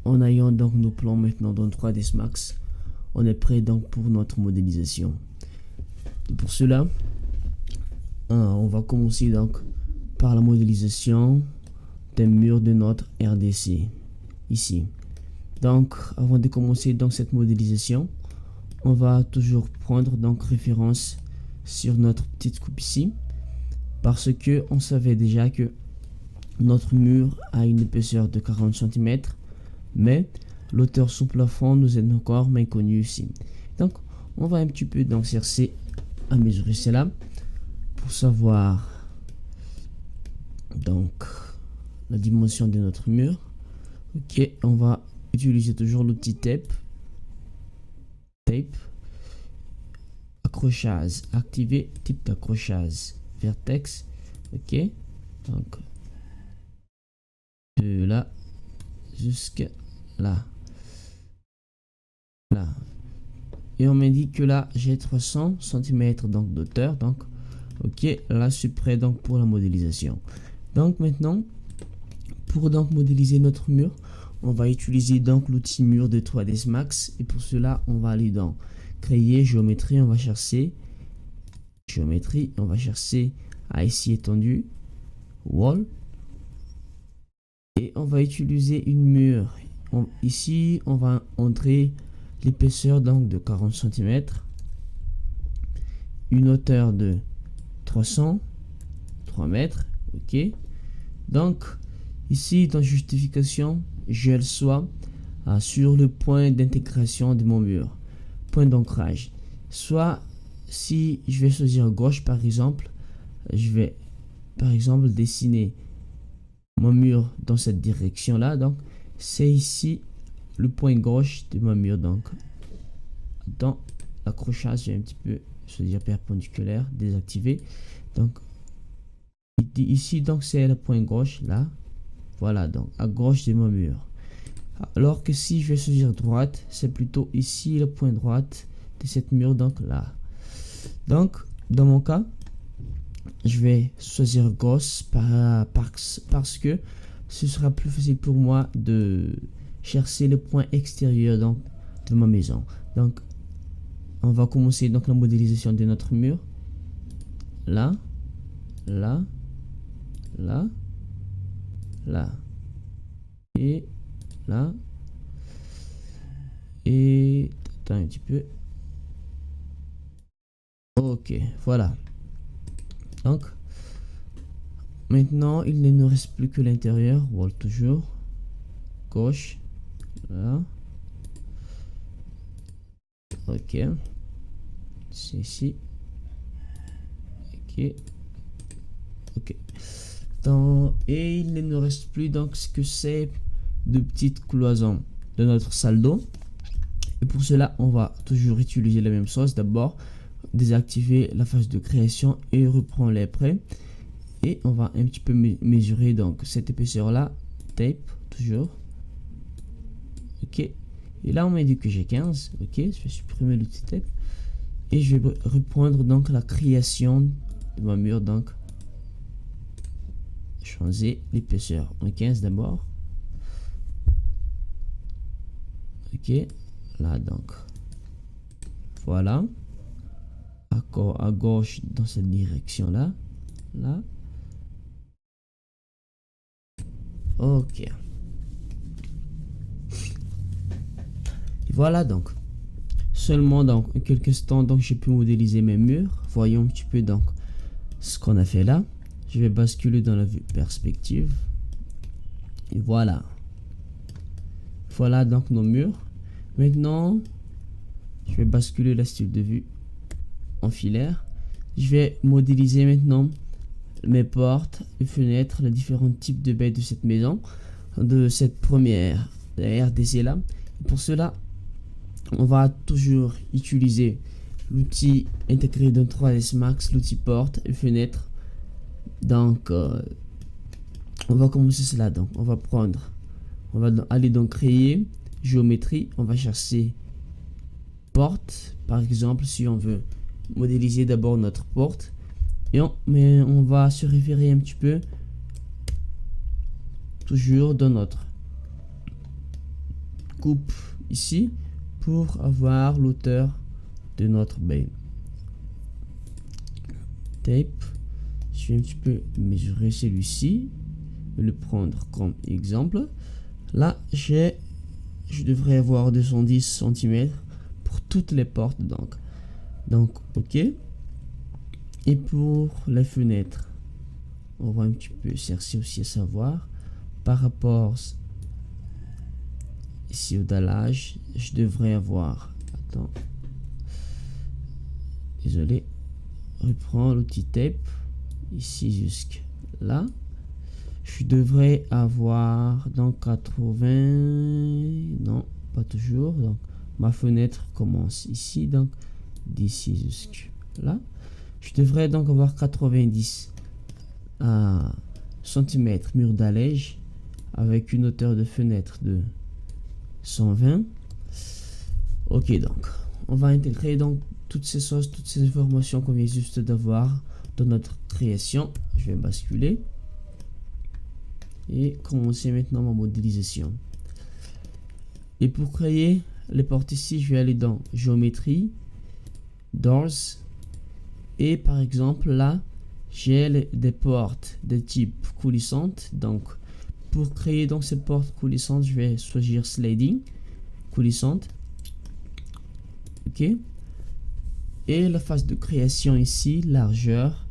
en ayant donc nos plans maintenant dans 3ds Max, on est prêt donc pour notre modélisation. Et pour cela, on va commencer donc par la modélisation des murs de notre RDC ici. Donc avant de commencer donc cette modélisation, on va toujours prendre donc référence sur notre petite coupe ici, parce que on savait déjà que notre mur a une épaisseur de 40 cm, mais l'auteur sous plafond nous est encore méconnu ici. Donc on va un petit peu donc chercher à mesurer cela pour savoir donc la dimension de notre mur. Ok, on va utiliser toujours l'outil tape, accrochage activé, type d'accrochage vertex. Ok, donc de là jusqu'à là, et on m'indique que là j'ai 300 cm donc d'auteur. Donc ok, là je suis prêt donc pour la modélisation. Donc maintenant, pour donc modéliser notre mur, on va utiliser donc l'outil mur de 3ds Max, et pour cela on va aller dans créer géométrie, on va chercher géométrie, on va chercher ici étendu, wall, et on va utiliser une mur. Ici on va entrer l'épaisseur donc de 40 cm, une hauteur de 3 mètres. Ok, donc ici dans justification, je le sois sur le point d'intégration de mon mur, point d'ancrage. Soit si je vais choisir gauche par exemple, je vais par exemple dessiner mon mur dans cette direction là. Donc c'est ici le point gauche de mon mur. Donc dans l'accrochage, j'ai un petit peu choisir perpendiculaire, désactiver. Donc ici donc c'est le point gauche là, voilà, donc à gauche de mon mur. Alors que si je vais choisir droite, c'est plutôt ici le point droite de cette mur, donc là. Donc dans mon cas, je vais choisir gauche parce que ce sera plus facile pour moi de chercher le point extérieur donc de ma maison. Donc on va commencer donc la modélisation de notre mur. Là, là, là, là, et là, et attends un petit peu. Ok, voilà. Donc maintenant il ne nous reste plus que l'intérieur. Wall toujours gauche, là. Ok, c'est ici. Ok, ok. Et il ne nous reste plus donc ce que c'est de petites cloisons de notre salle d'eau. Et pour cela, on va toujours utiliser la même chose. D'abord, désactiver la phase de création et reprendre les prêts. Et on va un petit peu mesurer donc cette épaisseur là. Tape, toujours. Ok. Et là, on m'a dit que j'ai 15. Ok, je vais supprimer l'outil tape. Et je vais reprendre donc la création de ma mur. Donc, changer l'épaisseur en 15 d'abord. Ok, là donc voilà, à gauche dans cette direction là, là. Ok, et voilà, donc seulement dans quelques instants donc j'ai pu modéliser mes murs. Voyons un petit peu donc ce qu'on a fait là. Je vais basculer dans la vue perspective, et voilà donc nos murs. Maintenant je vais basculer la style de vue en filaire. Je vais modéliser maintenant mes portes et fenêtres, les différents types de baies de cette maison, de cette première RDC là. Pour cela, on va toujours utiliser l'outil intégré dans 3ds Max, l'outil porte et fenêtre. Donc on va commencer cela. Donc on va aller dans créer géométrie, on va chercher porte par exemple. Si on veut modéliser d'abord notre porte, mais on va se référer un petit peu toujours dans notre coupe ici pour avoir l'auteur de notre bain. Tape, je vais un petit peu mesurer celui-ci, le prendre comme exemple. Là, je devrais avoir 210 cm pour toutes les portes, donc ok. Et pour les fenêtres, on va un petit peu chercher aussi à savoir par rapport ici au dallage, je devrais avoir, attends, désolé, reprends l'outil tape ici jusque là, je devrais avoir donc 80, non pas toujours, donc ma fenêtre commence ici, donc d'ici jusque là, je devrais donc avoir 90 cm mur d'allège avec une hauteur de fenêtre de 120. Ok, donc on va intégrer donc toutes ces choses, toutes ces informations qu'on vient juste d'avoir dans notre création. Je vais basculer et commencer maintenant ma modélisation. Et pour créer les portes ici, je vais aller dans géométrie, doors, et par exemple là j'ai des portes de type coulissante. Donc pour créer donc ces portes coulissantes, je vais choisir sliding coulissante. Ok, et la phase de création ici, largeur,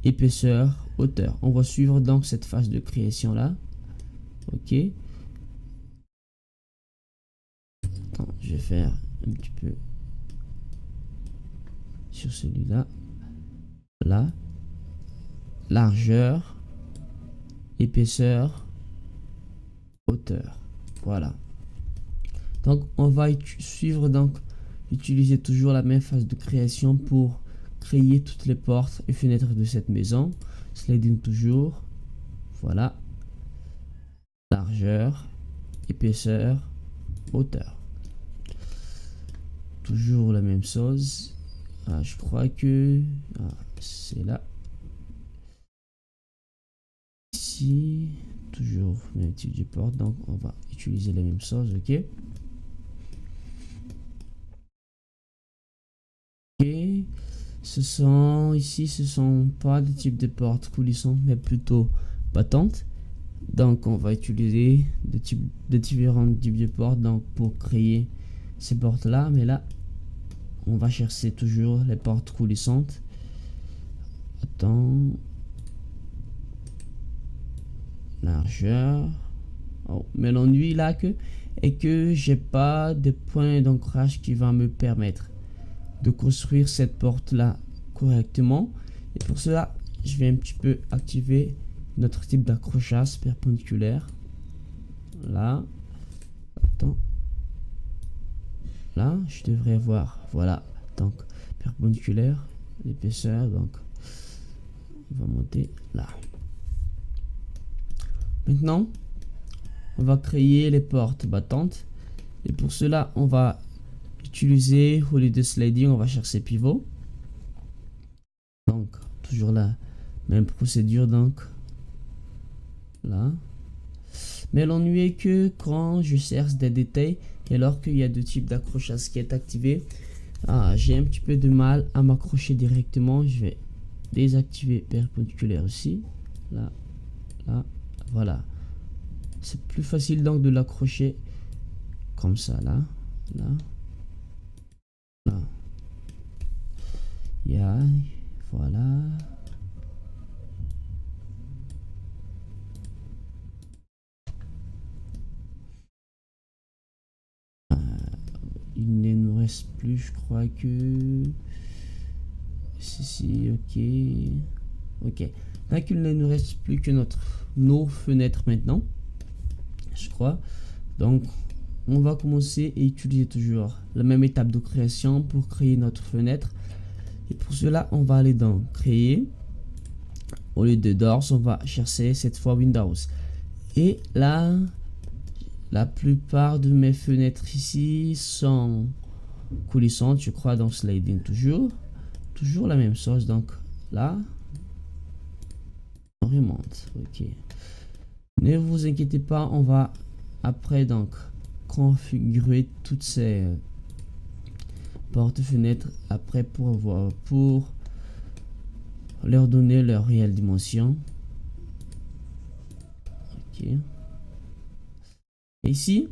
épaisseur, hauteur. On va suivre donc cette phase de création là. Ok, attends, je vais faire un petit peu sur celui-là. Là, largeur, épaisseur, hauteur. Voilà. Donc on va suivre, donc utiliser toujours la même phase de création pour créer toutes les portes et fenêtres de cette maison. Sliding toujours. Voilà. Largeur, épaisseur, hauteur. Toujours la même chose. Je crois que c'est là. Ici, toujours même type de porte, donc on va utiliser la même chose. Ok. Ok, ce sont pas des types de portes coulissantes mais plutôt battantes. Donc on va utiliser de différents types de portes donc pour créer ces portes là, mais là on va chercher toujours les portes coulissantes. Attends, largeur. Oh, mais l'ennui là est que j'ai pas de point d'ancrage qui va me permettre de construire cette porte là correctement, et pour cela je vais un petit peu activer notre type d'accrochage perpendiculaire. Là, attends, là je devrais avoir, voilà, donc perpendiculaire, l'épaisseur, donc on va monter là. Maintenant on va créer les portes battantes, et pour cela on va utiliser, au lieu de sliding, on va chercher pivot. Donc toujours la même procédure, donc là. Mais l'ennui est que quand je cherche des détails et alors qu'il y a deux types d'accrochage qui est activé, j'ai un petit peu de mal à m'accrocher directement. Je vais désactiver perpendiculaire aussi, là, là, voilà. C'est plus facile donc de l'accrocher comme ça, là, là, là. Voilà. Il ne nous reste plus, je crois que ceci, ok. Donc il ne nous reste plus que nos fenêtres maintenant, je crois. Donc on va commencer et utiliser toujours la même étape de création pour créer notre fenêtre. Et pour cela on va aller dans créer, au lieu de doors on va chercher cette fois Windows, et là la plupart de mes fenêtres ici sont coulissantes, je crois, dans sliding toujours la même chose. Donc là on remonte. Ok, ne vous inquiétez pas, on va après donc configurer toutes ces portes fenêtres après pour leur donner leur réelle dimension. Ok. Ici,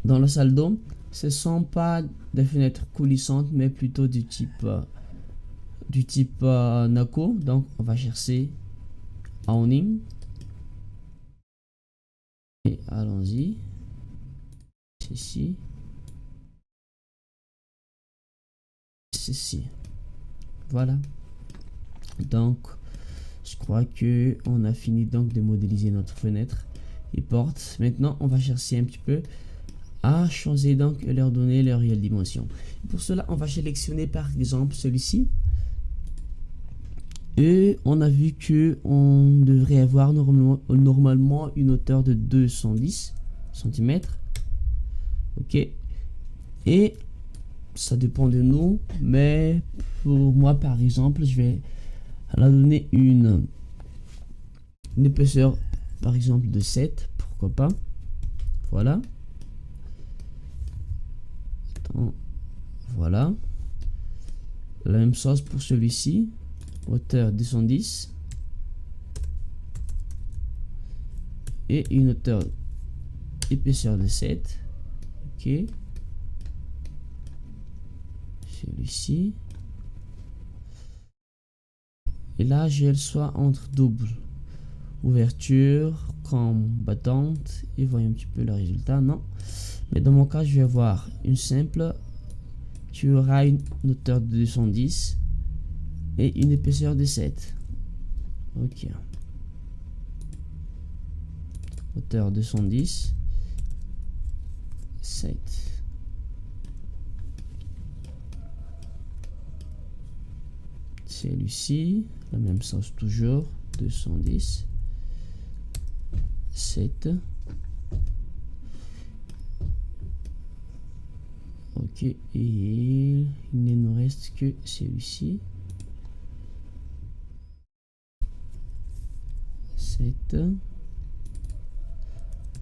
dans la salle d'eau, ce sont pas des fenêtres coulissantes, mais plutôt du type Nako. Donc, on va chercher awning. Et allons-y. Ceci. Ceci. Voilà. Donc, je crois que on a fini donc de modéliser notre fenêtre et porte. Maintenant, on va chercher un petit peu à changer donc et leur donner leur réelle dimension. Pour cela, on va sélectionner par exemple celui-ci. Et on a vu que on devrait avoir normalement une hauteur de 210 cm. Ok. Et ça dépend de nous, mais pour moi par exemple, je vais la donner une épaisseur par exemple de 7, pourquoi pas. Voilà. Attends. Voilà. La même chose pour celui-ci. Hauteur 210. Et une hauteur épaisseur de 7. Ok. Celui-ci. Et là, j'ai le choix entre double ouverture comme battante. Et voyons un petit peu le résultat. Non. Mais dans mon cas, je vais avoir une simple qui aura une hauteur de 210 et une épaisseur de 7. Ok. Hauteur 210, 7. Celui-ci, la même chose toujours, 210, 7. Ok, et il ne nous reste que celui-ci. 7.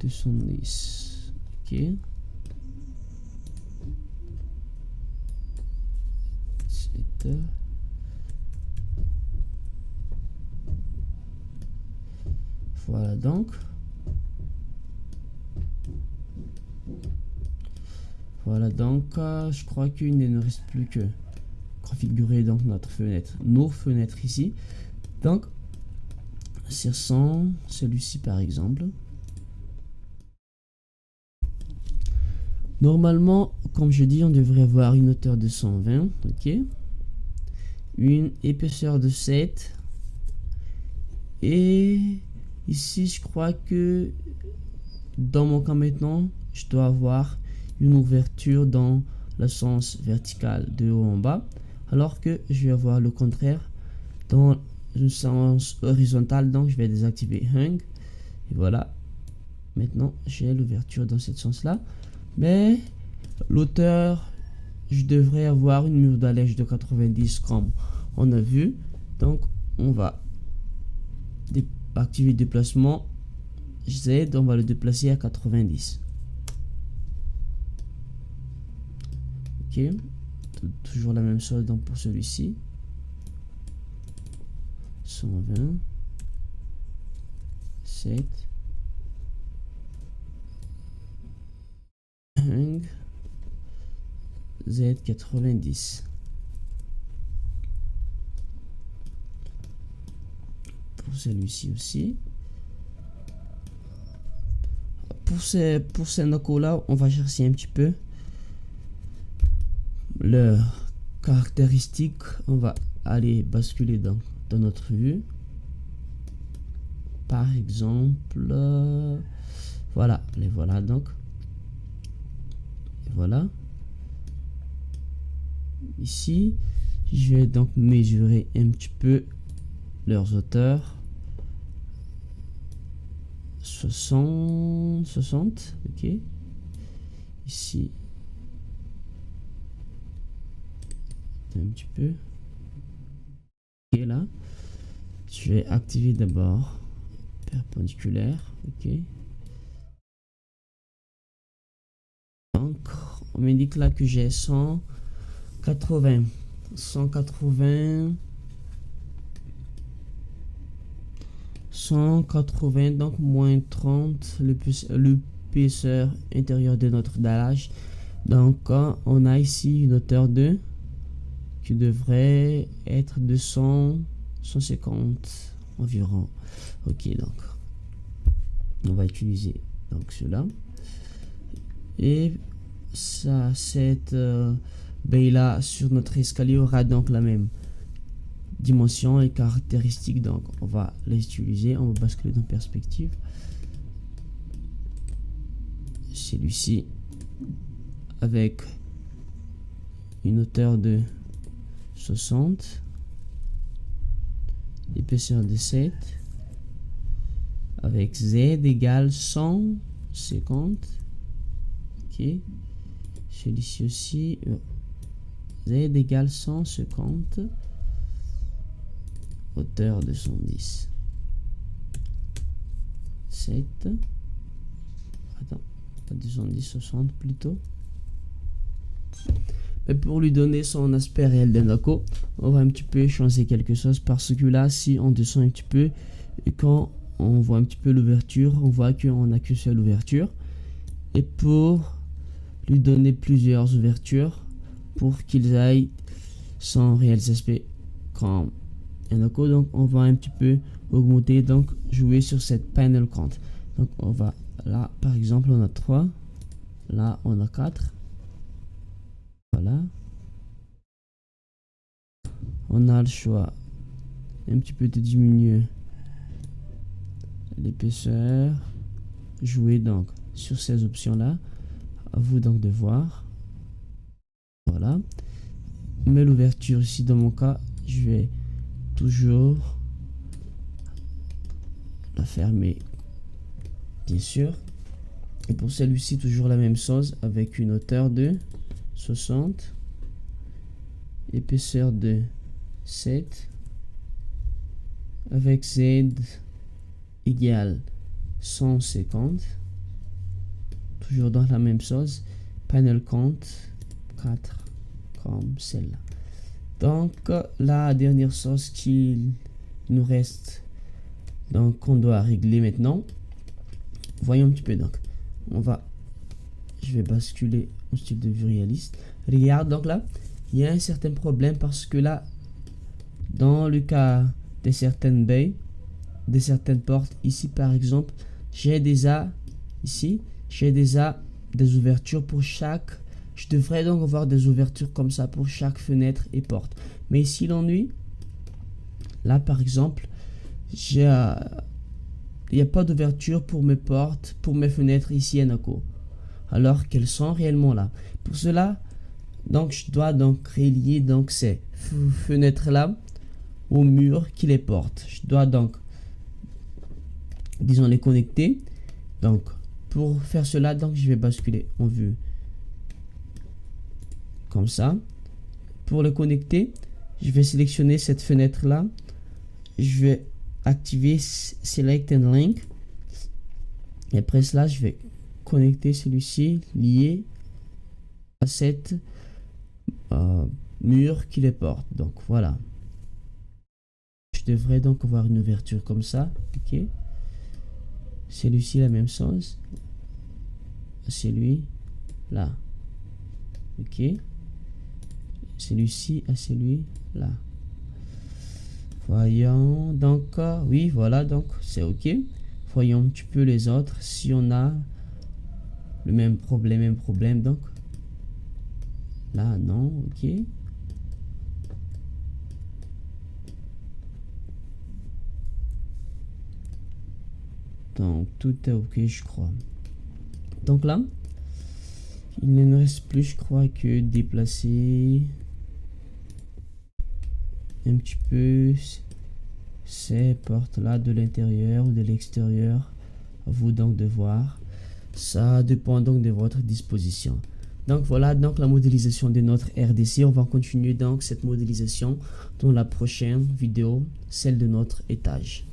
210. Ok. 7. Voilà donc. Voilà donc, je crois qu'il ne nous reste plus que configurer donc notre fenêtre, nos fenêtres ici. Donc, cherchons celui-ci par exemple. Normalement, comme je dis, on devrait avoir une hauteur de 120, ok. Une épaisseur de 7. Et ici, je crois que dans mon cas maintenant, je dois avoir une ouverture dans le sens vertical de haut en bas, alors que je vais avoir le contraire dans le sens horizontal. Donc je vais désactiver hang et voilà, maintenant j'ai l'ouverture dans ce sens là, mais l'auteur, je devrais avoir une mur d'allège de 90 comme on a vu. Donc on va activer déplacement Z, on va le déplacer à 90. Ok, toujours la même chose donc pour celui-ci. 120, 7, hang, Z 90. Pour celui-ci aussi. Pour ces nocos là, on va chercher un petit peu leurs caractéristiques. On va aller basculer dans notre vue. Par exemple, voilà, les voilà donc. Et voilà. Ici, je vais donc mesurer un petit peu leurs hauteurs. 60, ok. Ici, un petit peu. Ok, là, je vais activer d'abord perpendiculaire, ok. Donc, on m'indique là que j'ai 180. 180, donc moins 30 l'épaisseur intérieure de notre dallage. Donc on a ici une hauteur de qui devrait être de 150 environ. Ok, donc on va utiliser donc cela, et ça, cette baie là sur notre escalier aura donc la même dimension et caractéristiques, donc on va les utiliser. On va basculer dans perspective. Celui-ci avec une hauteur de 60, épaisseur de 7, avec Z égale 150. Ok, celui-ci aussi, Z égale 150, hauteur de 110, 7, attends, pas 210, 60 plutôt. Mais pour lui donner son aspect réel de Nako, on va un petit peu changer quelque chose, parce que là, si on descend un petit peu, et quand on voit un petit peu l'ouverture, on voit qu'on n'a qu'une seule ouverture. Et pour lui donner plusieurs ouvertures, pour qu'ils aillent son réel aspect quand Nako, donc on va un petit peu augmenter, donc jouer sur cette panel count. Donc on va là, par exemple, on a 3, là on a 4. Voilà, on a le choix un petit peu de diminuer l'épaisseur, jouer donc sur ces options là, à vous donc de voir. Voilà, mais l'ouverture ici dans mon cas, je vais toujours la fermer bien sûr, et pour celui-ci toujours la même chose, avec une hauteur de 60, épaisseur de 7, avec Z égale 150, toujours dans la même chose, panel count 4 comme celle-là. Donc la dernière chose qu'il nous reste, donc qu'on doit régler maintenant, voyons un petit peu. Donc je vais basculer au style de vue réaliste. Regarde, donc là il y a un certain problème, parce que là, dans le cas de certaines baies, de certaines portes, ici par exemple, j'ai déjà des ouvertures pour chaque. Je devrais donc avoir des ouvertures comme ça pour chaque fenêtre et porte. Mais ici l'ennui, là par exemple, il n'y a pas d'ouverture pour mes portes, pour mes fenêtres ici à Nako, alors qu'elles sont réellement là. Pour cela, donc je dois donc relier donc ces fenêtres là au mur qui les porte. Je dois donc, disons, les connecter. Donc pour faire cela, donc je vais basculer en vue comme ça. Pour le connecter, je vais sélectionner cette fenêtre là, je vais activer Select and Link, et après cela je vais connecter celui-ci lié à cette mur qui les porte. Donc voilà, je devrais donc avoir une ouverture comme ça. Ok, celui-ci la même chose, celui là. Ok, celui-ci à celui là. Voyons donc, oui voilà, donc c'est ok. Voyons un petit peu les autres, si on a le même problème. Donc là non. Ok, donc tout est ok je crois. Donc là il ne me reste plus, je crois, que déplacer un petit peu ces portes là de l'intérieur ou de l'extérieur. À vous donc de voir, ça dépend donc de votre disposition. Donc voilà donc la modélisation de notre RDC. On va continuer donc cette modélisation dans la prochaine vidéo, celle de notre étage.